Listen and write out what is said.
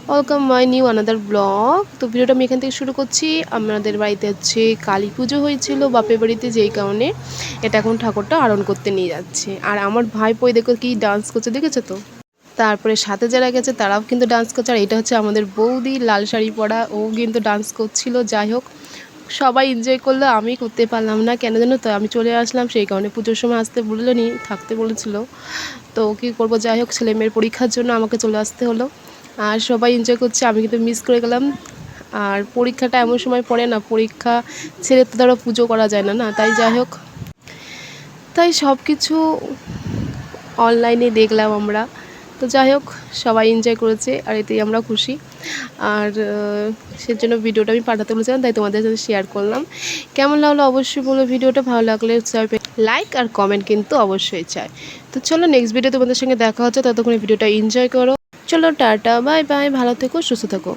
Welcome my new another blog. তো ভিডিওটা আমি এখান থেকে শুরু করছি। আমাদের বাড়িতে হচ্ছে কালী পুজো হয়েছিল বাপের বাড়িতে, যেই কারণে এটা এখন ঠাকুরটা আরণ করতে নিয়ে যাচ্ছে। আর আমার ভাইপো দেখো কি ডান্স করছে, দেখেছো তো। তারপরে সাথে যারা গেছে তারাও কিন্তু ডান্স করছে। আর এটা হচ্ছে আমাদের বৌদি, লাল শাড়ি পরা, ও কিন্তু ডান্স করছিল। যাই হোক, সবাই এনজয় করলো, আমি করতে পারলাম না কেন জানো তো, আমি চলে আসলাম, সেই কারণে পুজোর সময় আসতে বললেনি, থাকতে বলেছিল। তো কী করবো, যাই হোক, ছেলে মেয়ের পরীক্ষার জন্য আমাকে চলে আসতে হলো। আর সবাই এনজয় করছে, আমি কিন্তু মিস করে গেলাম। আর পরীক্ষাটা এমন সময় পড়ে না, পরীক্ষা ছেড়ে তো ধরো পুজো করা যায় না, তাই যাই হোক, তাই সব কিছু অনলাইনে দেখলাম আমরা। তো যাই হোক, সবাই এনজয় করেছে আর এতেই আমরা খুশি। আর সেজন্য ভিডিওটা আমি পাঠাতে বলেছিলাম, তাই তোমাদের সাথে শেয়ার করলাম। কেমন লাগলো অবশ্যই বলো, ভিডিওটা ভালো লাগলে লাইক আর কমেন্ট কিন্তু অবশ্যই চাই। তো চলো, নেক্সট ভিডিও তোমাদের সঙ্গে দেখা হচ্ছে, ততক্ষণ ভিডিওটা এনজয় করো। চলো টাটা, বাই বাই, ভালো থেকো, সুস্থ থেকো।